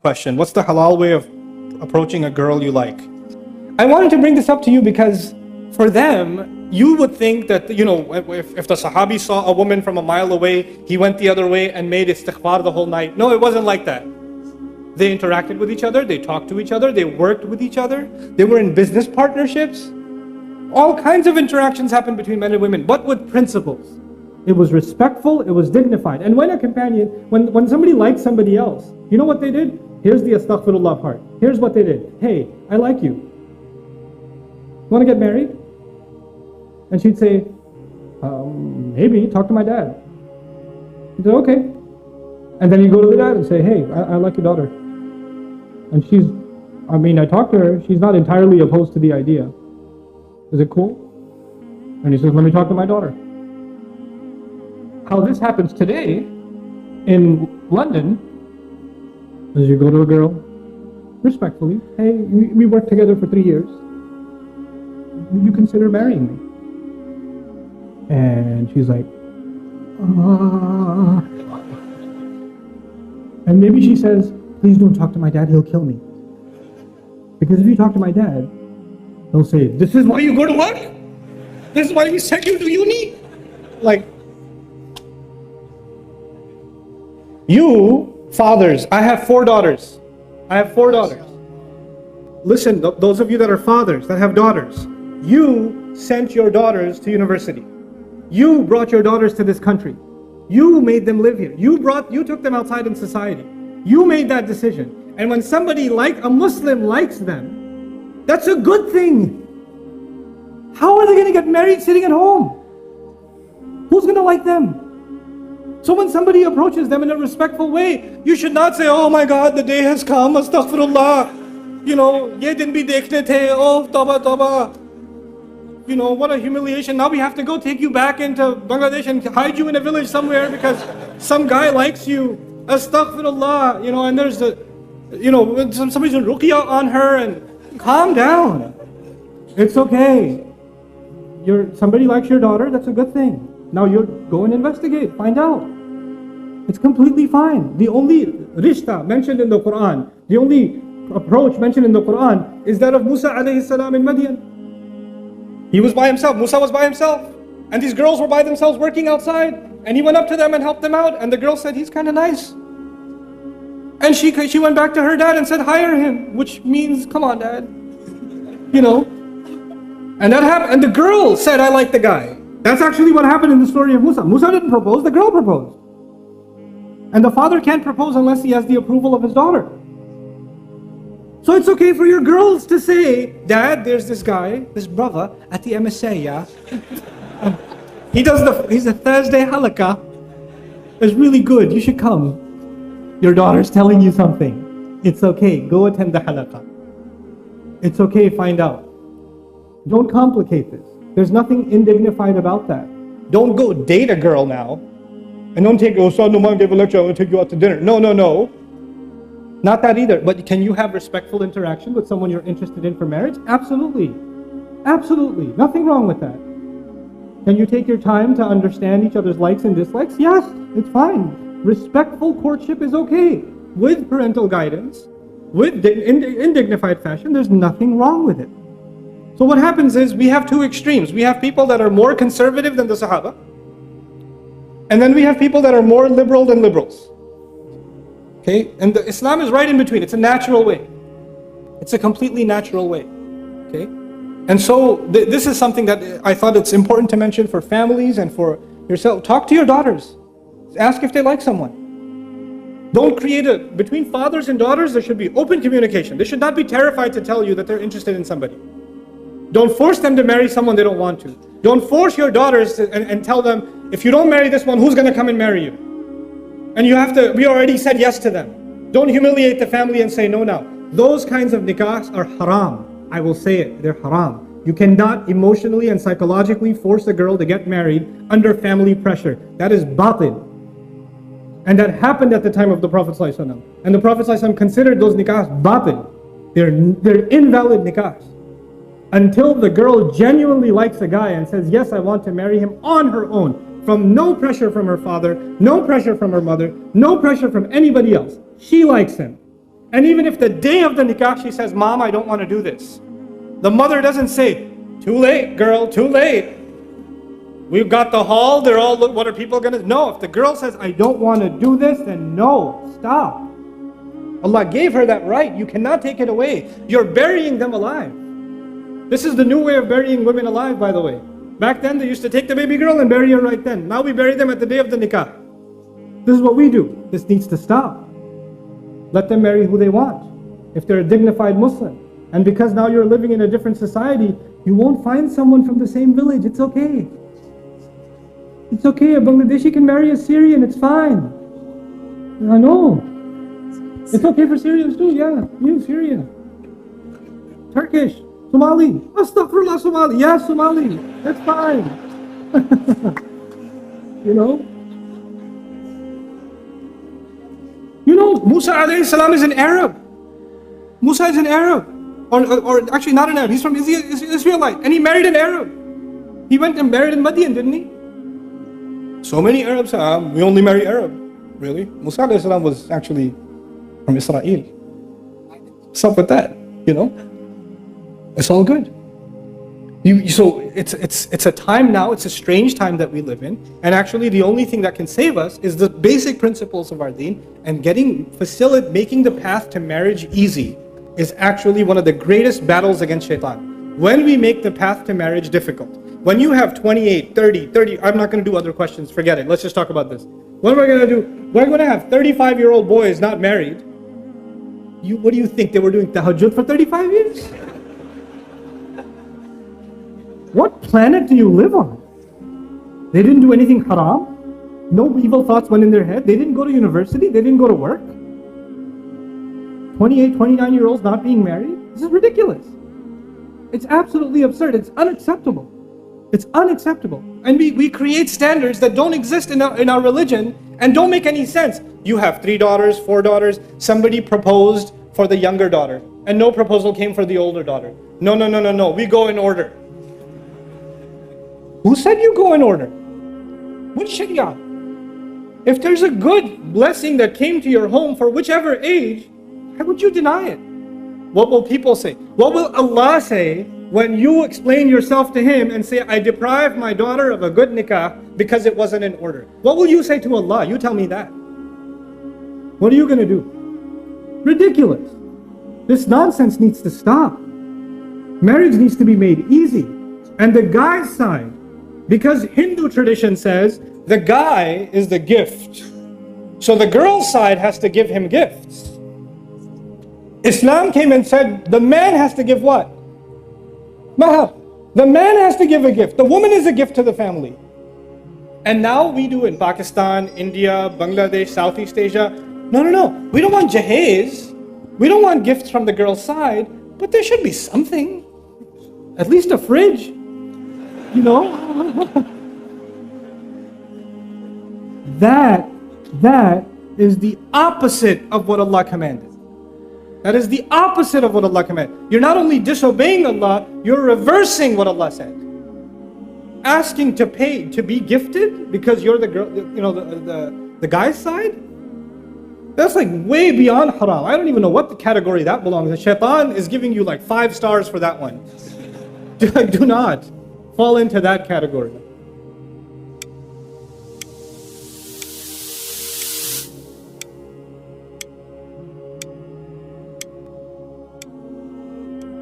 question. What's the halal way of approaching a girl you like? I wanted to bring this up to you because for them, you would think that, if the Sahabi saw a woman from a mile away, he went the other way and made istighfar the whole night. No, it wasn't like that. They interacted with each other, they talked to each other, they worked with each other, they were in business partnerships. All kinds of interactions happened between men and women, but with principles. It was respectful, it was dignified. And when a companion, when somebody liked somebody else, you know what they did? Here's the astaghfirullah part. Here's what they did. Hey, I like you. Want to get married? And she'd say, maybe, talk to my dad. He'd say, okay. And then you go to the dad and say, hey, I like your daughter. And I talked to her, she's not entirely opposed to the idea. Is it cool? And he says, let me talk to my daughter. How this happens today in London is you go to a girl, respectfully, hey, we worked together for 3 years. Would you consider marrying me? And she's like, And maybe she says, please don't talk to my dad, he'll kill me. Because if you talk to my dad, he'll say, this is why you go to work? This is why we sent you to uni? You, fathers, I have 4 daughters. Listen, those of you that are fathers, that have daughters, you sent your daughters to university. You brought your daughters to this country. You made them live here. You took them outside in society. You made that decision. And when somebody like a Muslim likes them, that's a good thing. How are they going to get married sitting at home? Who's going to like them? So when somebody approaches them in a respectful way, you should not say, oh my God, the day has come, astaghfirullah. Ye din bhi dekhne the, oh tawbah, tawbah. What a humiliation. Now we have to go take you back into Bangladesh and hide you in a village somewhere because some guy likes you. Astaghfirullah. And there's somebody's doing ruqyah on her, and calm down. It's okay. Somebody likes your daughter, that's a good thing. Now you go and investigate, find out. It's completely fine. The only rishta mentioned in the Quran, the only approach mentioned in the Quran is that of Musa alayhi salam in Madian. He was by himself, Musa was by himself. And these girls were by themselves working outside. And he went up to them and helped them out. And the girl said, he's kind of nice. And she went back to her dad and said, hire him. Which means, come on dad. And that happened. And the girl said, I like the guy. That's actually what happened in the story of Musa. Musa didn't propose, the girl proposed. And the father can't propose unless he has the approval of his daughter. So it's okay for your girls to say, Dad, there's this guy, this brother at the MSA, yeah? He's a Thursday halakha. It's really good, you should come. Your daughter's telling you something. It's okay, go attend the halakha. It's okay, find out. Don't complicate this. There's nothing indignified about that. Don't go date a girl now. And don't take, Ustad Nouman gave a lecture, I'm going to take you out to dinner. No. Not that either. But can you have respectful interaction with someone you're interested in for marriage? Absolutely. Absolutely. Nothing wrong with that. Can you take your time to understand each other's likes and dislikes? Yes, it's fine. Respectful courtship is okay. With parental guidance, in dignified fashion, there's nothing wrong with it. So what happens is we have 2 extremes. We have people that are more conservative than the Sahaba. And then we have people that are more liberal than liberals. Okay? And Islam is right in between. It's a natural way. It's a completely natural way. Okay? And so this is something that I thought it's important to mention for families and for yourself. Talk to your daughters. Ask if they like someone. Don't create between fathers and daughters, there should be open communication. They should not be terrified to tell you that they're interested in somebody. Don't force them to marry someone they don't want to. Don't force your daughters and tell them, if you don't marry this one, who's going to come and marry you? And we already said yes to them. Don't humiliate the family and say no now. Those kinds of nikahs are haram. I will say it, they're haram. You cannot emotionally and psychologically force a girl to get married under family pressure. That is batil. And that happened at the time of the Prophet ﷺ. And the Prophet ﷺ considered those nikahs batil. They're invalid nikahs. Until the girl genuinely likes a guy and says, yes, I want to marry him on her own, from no pressure from her father, no pressure from her mother, no pressure from anybody else. She likes him. And even if the day of the nikah she says, Mom, I don't want to do this, the mother doesn't say, too late, girl, too late. We've got the hall, they're all, what are people going to... No, if the girl says, I don't want to do this, then no, stop. Allah gave her that right. You cannot take it away. You're burying them alive. This is the new way of burying women alive, by the way. Back then, they used to take the baby girl and bury her right then. Now we bury them at the day of the nikah. This is what we do. This needs to stop. Let them marry who they want, if they're a dignified Muslim. And because now you're living in a different society, you won't find someone from the same village. It's okay. It's okay. A Bangladeshi can marry a Syrian. It's fine. I know. It's okay for Syrians too. Yeah, you Syrian. Turkish. Somali. Astaghfirullah, Somali. Yeah, Somali. That's fine. You know? You know, Musa alayhi salam is an Arab. Musa is an Arab. Or actually not an Arab. He's from Israelite. And he married an Arab. He went and married in Madian, didn't he? So many Arabs, we only marry Arab. Really? Musa alayhi salam was actually from Israel. What's up with that? You know? It's all good. So it's a time now, it's a strange time that we live in. And actually the only thing that can save us is the basic principles of our deen, and making the path to marriage easy is actually one of the greatest battles against shaitan. When we make the path to marriage difficult, when you have 28, 30, I'm not going to do other questions, forget it, let's just talk about this. What am I going to do? We're going to have 35-year-old boys not married. What do you think, they were doing tahajjud for 35 years? What planet do you live on? They didn't do anything haram. No evil thoughts went in their head. They didn't go to university. They didn't go to work. 28, 29-year-olds not being married. This is ridiculous. It's absolutely absurd. It's unacceptable. It's unacceptable. And we create standards that don't exist in our religion and don't make any sense. You have 3 daughters, 4 daughters. Somebody proposed for the younger daughter and no proposal came for the older daughter. No. We go in order. Who said you go in order? What Sharia? If there's a good blessing that came to your home for whichever age, why would you deny it? What will people say? What will Allah say when you explain yourself to Him and say, I deprived my daughter of a good nikah because it wasn't in order? What will you say to Allah? You tell me that. What are you going to do? Ridiculous. This nonsense needs to stop. Marriage needs to be made easy. And the guy's side, because Hindu tradition says the guy is the gift, so the girl's side has to give him gifts. Islam came and said the man has to give what? Mahar. The man has to give a gift. The woman is a gift to the family. And now we do in Pakistan, India, Bangladesh, Southeast Asia. No. We don't want jahez. We don't want gifts from the girl's side, but there should be something. At least a fridge. You know? That is the opposite of what Allah commanded. That is the opposite of what Allah commanded. You're not only disobeying Allah, you're reversing what Allah said. Asking to pay, to be gifted because you're the girl, you know, the guy's side? That's like way beyond haram. I don't even know what the category that belongs. The shaitan is giving you like 5 stars for that one. Do not fall into that category.